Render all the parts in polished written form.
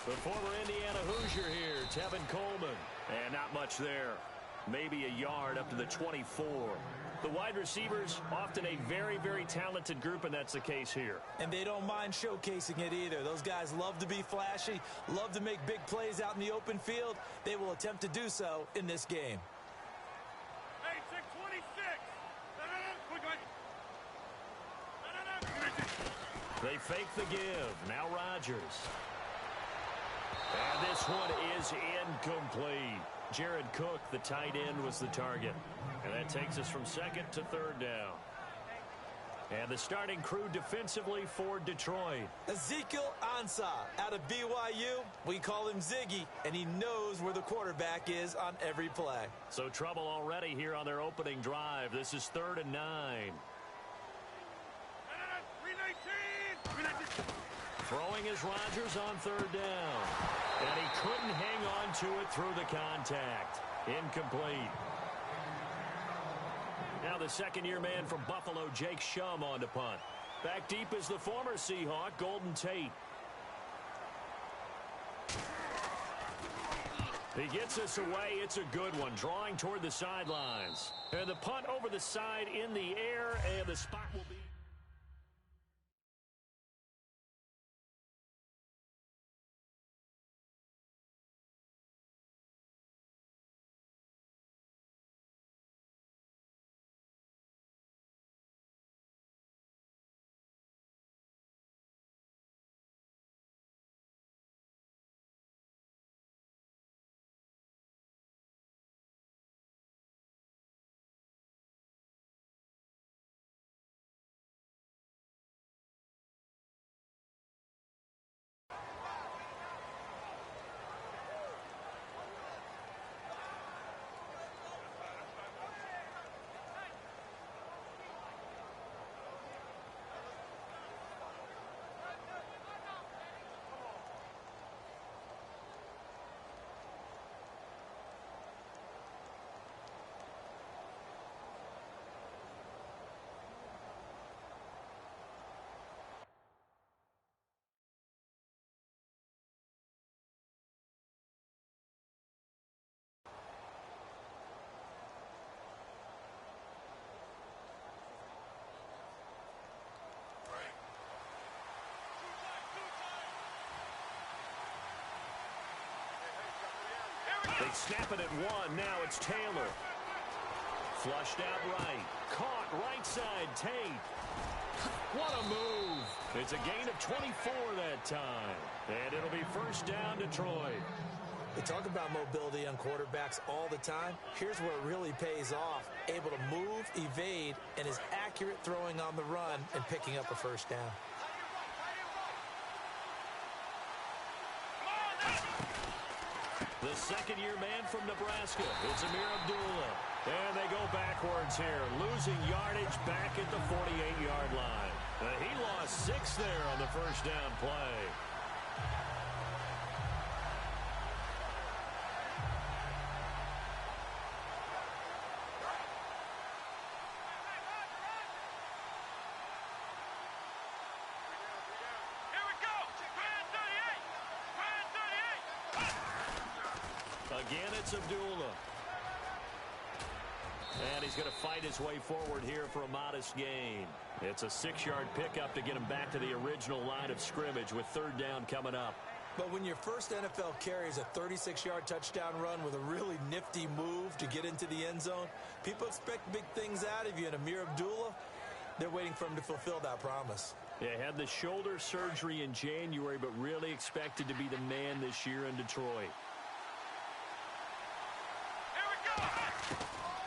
The former Indiana Hoosier here, Tevin Coleman. And not much there. Maybe a yard up to the 24. The wide receivers, often a very, very talented group, and that's the case here. And they don't mind showcasing it either. Those guys love to be flashy, love to make big plays out in the open field. They will attempt to do so in this game. Hey, 626. They fake the give. Now Rodgers. And this one is incomplete. Jared Cook, the tight end, was the target. And that takes us from second to third down. And the starting crew defensively for Detroit. Ezekiel Ansah out of BYU. We call him Ziggy, and he knows where the quarterback is on every play. So trouble already here on their opening drive. This is 3rd and 9. 319. Throwing is Rodgers on 3rd down. And he couldn't hang on to it through the contact. Incomplete. Now the second-year man from Buffalo, Jake Shum, on to punt. Back deep is the former Seahawk, Golden Tate. He gets us away. It's a good one, drawing toward the sidelines. And the punt over the side in the air, and the spot will be... They snap it at one. Now it's Taylor. Flushed out right. Caught right side. Tate. What a move. It's a gain of 24 that time. And it'll be first down, Detroit. They talk about mobility on quarterbacks all the time. Here's where it really pays off. Able to move, evade, and is accurate throwing on the run and picking up a first down. The second-year man from Nebraska, it's Amir Abdullah. And they go backwards here, losing yardage back at the 48-yard line. He lost 6 there on the first down play. Again, it's Abdullah. And he's going to fight his way forward here for a modest gain. It's a 6-yard pickup to get him back to the original line of scrimmage with third down coming up. But when your first NFL carry is a 36-yard touchdown run with a really nifty move to get into the end zone, people expect big things out of you. And Amir Abdullah, they're waiting for him to fulfill that promise. Yeah, had the shoulder surgery in January, but really expected to be the man this year in Detroit.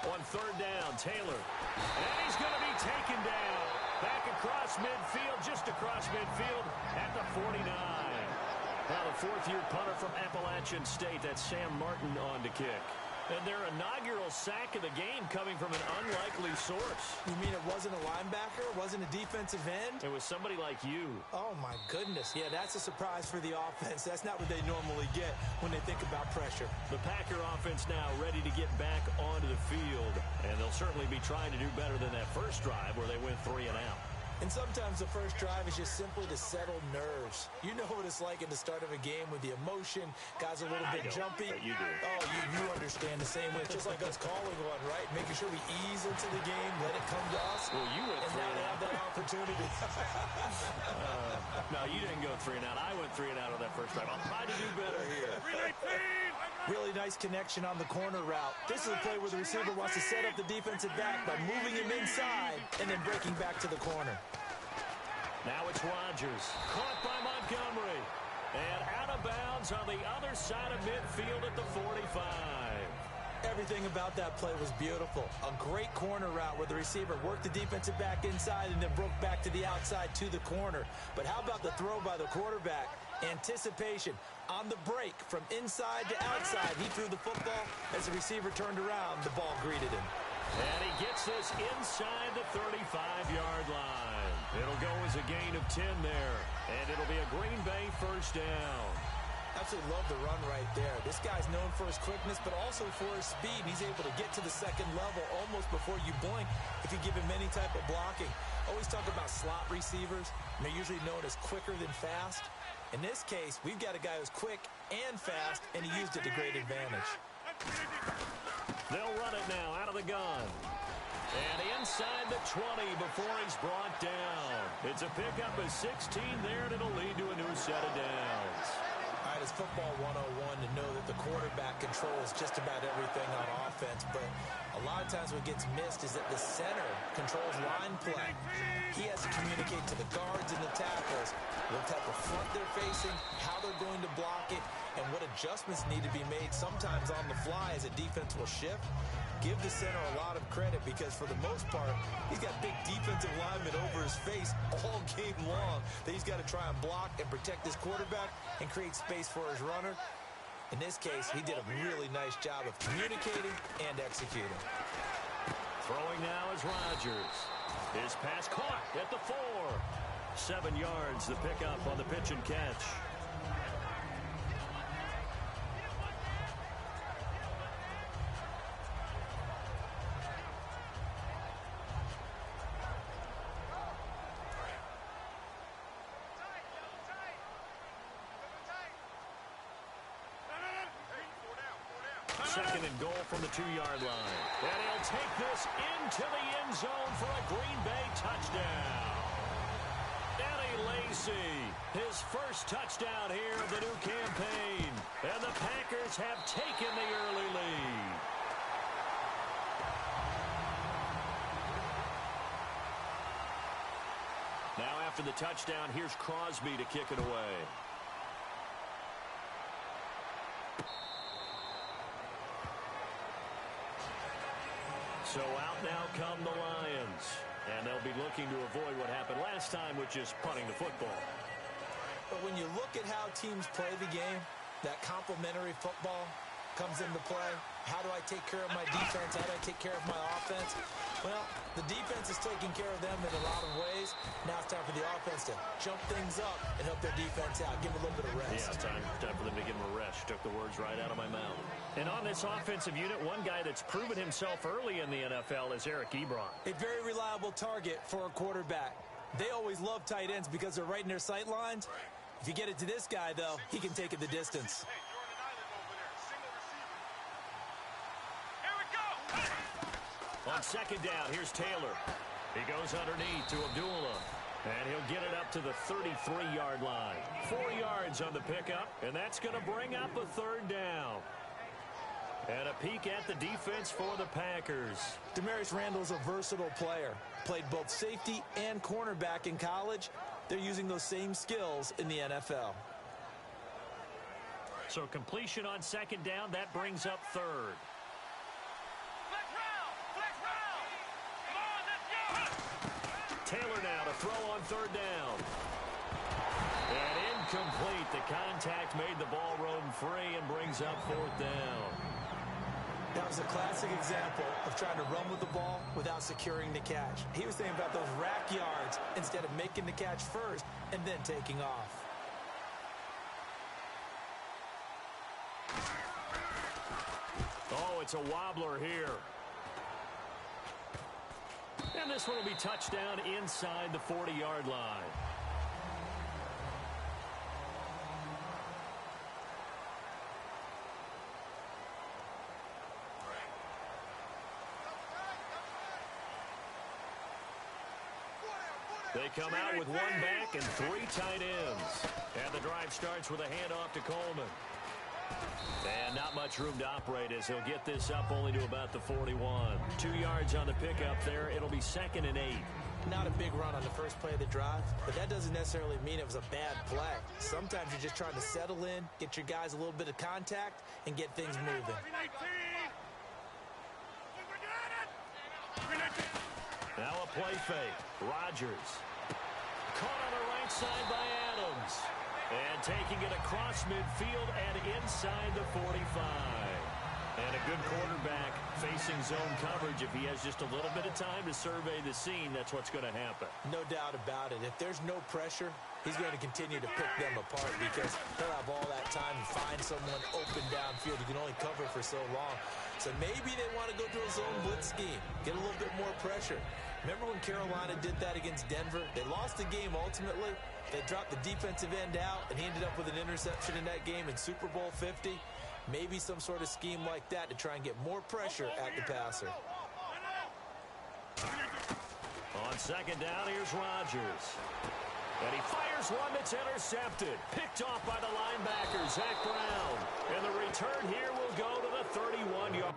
On third down, Taylor. And he's going to be taken down. Back across midfield, just across midfield at the 49. Now the fourth-year punter from Appalachian State, that's Sam Martin on to kick. And their inaugural sack of the game coming from an unlikely source. You mean it wasn't a linebacker? It wasn't a defensive end? It was somebody like you. Oh, my goodness. Yeah, that's a surprise for the offense. That's not what they normally get when they think about pressure. The Packer offense now ready to get back onto the field. And they'll certainly be trying to do better than that first drive where they went 3 and out. And sometimes the first drive is just simply to settle nerves. You know what it's like at the start of a game with the emotion, guys are a little bit jumpy. You do. Oh, you understand the same way. It's just like us calling one, right? Making sure we ease into the game, let it come to us. Well, you went and now they have that opportunity. No, you didn't go 3 and out. I went 3 and out on that first drive. I'll try to do better here. Really nice connection on the corner route. This is a play where the receiver wants to set up the defensive back by moving him inside and then breaking back to the corner. Now it's Rodgers. Caught by Montgomery. And out of bounds on the other side of midfield at the 45. Everything about that play was beautiful. A great corner route where the receiver worked the defensive back inside and then broke back to the outside to the corner. But how about the throw by the quarterback? Anticipation on the break from inside to outside. He threw the football. As the receiver turned around, the ball greeted him. And he gets this inside the 35-yard line. It'll go as a gain of 10 there. And it'll be a Green Bay first down. Absolutely love the run right there. This guy's known for his quickness, but also for his speed. He's able to get to the second level almost before you blink if you give him any type of blocking. Always talk about slot receivers, and they're usually known as quicker than fast. In this case, we've got a guy who's quick and fast, and he used it to great advantage. They'll run it now out of the gun. And inside the 20 before he's brought down. It's a pickup of 16 there, and it'll lead to a new set of downs. All right, it's football 101 to know that the quarterback controls just about everything on offense, but a lot of times what gets missed is that the center controls line play. He has to communicate to the guards and the tackles what type of front they're facing, how they're going to block it, and what adjustments need to be made sometimes on the fly as a defense will shift. Give the center a lot of credit because for the most part, he's got big defensive linemen over his face all game long that he's got to try and block and protect his quarterback and create space for his runner. In this case, he did a really nice job of communicating and executing. Throwing now is Rodgers. His pass caught at the 4. 7 yards, the pickup on the pitch and catch. Second and goal from the 2-yard line. And he'll take this into the end zone for a Green Bay touchdown. Eddie Lacy, his first touchdown here of the new campaign. And the Packers have taken the early lead. Now after the touchdown, here's Crosby to kick it away. So out now come the Lions. And they'll be looking to avoid what happened last time, which is punting the football. But when you look at how teams play the game, that complementary football comes into play. How do I take care of my defense? How do I take care of my offense? Well, the defense is taking care of them in a lot of ways. Now it's time for the offense to jump things up and help their defense out. Give them a little bit of rest. Yeah, time for them to give them a rest. You took the words right out of my mouth. And on this offensive unit, one guy that's proven himself early in the NFL is Eric Ebron. A very reliable target for a quarterback. They always love tight ends because they're right in their sight lines. If you get it to this guy, though, he can take it the distance. On second down, here's Taylor. He goes underneath to Abdullah. And he'll get it up to the 33-yard line. 4 yards on the pickup, and that's going to bring up a third down. And a peek at the defense for the Packers. Damarius Randall's a versatile player. Played both safety and cornerback in college. They're using those same skills in the NFL. So completion on second down, that brings up third. Taylor now to throw on third down. And incomplete. The contact made the ball roam free and brings up fourth down. That was a classic example of trying to run with the ball without securing the catch. He was thinking about those rack yards instead of making the catch first and then taking off. Oh, it's a wobbler here. And this one will be touchdown inside the 40-yard line. They come out with one back and three tight ends. And the drive starts with a handoff to Coleman. And not much room to operate as he'll get this up only to about the 41. 2 yards on the pickup there. It'll be 2nd and 8. Not a big run on the first play of the drive, but that doesn't necessarily mean it was a bad play. Sometimes you're just trying to settle in, get your guys a little bit of contact, and get things moving. Now a play fake. Rodgers. Caught on the right side by Adams. And taking it across midfield and inside the 45. And a good quarterback facing zone coverage. If he has just a little bit of time to survey the scene, that's what's going to happen. No doubt about it. If there's no pressure, he's going to continue to pick them apart because he'll have all that time to find someone open downfield. You can only cover for so long. So maybe they want to go to a zone blitz scheme, get a little bit more pressure. Remember when Carolina did that against Denver? They lost the game ultimately. They dropped the defensive end out, and he ended up with an interception in that game in Super Bowl 50. Maybe some sort of scheme like that to try and get more pressure at the passer. On 2nd down, here's Rodgers. And he fires one that's intercepted. Picked off by the linebacker, Zach Brown. And the return here will go to the 31-yard.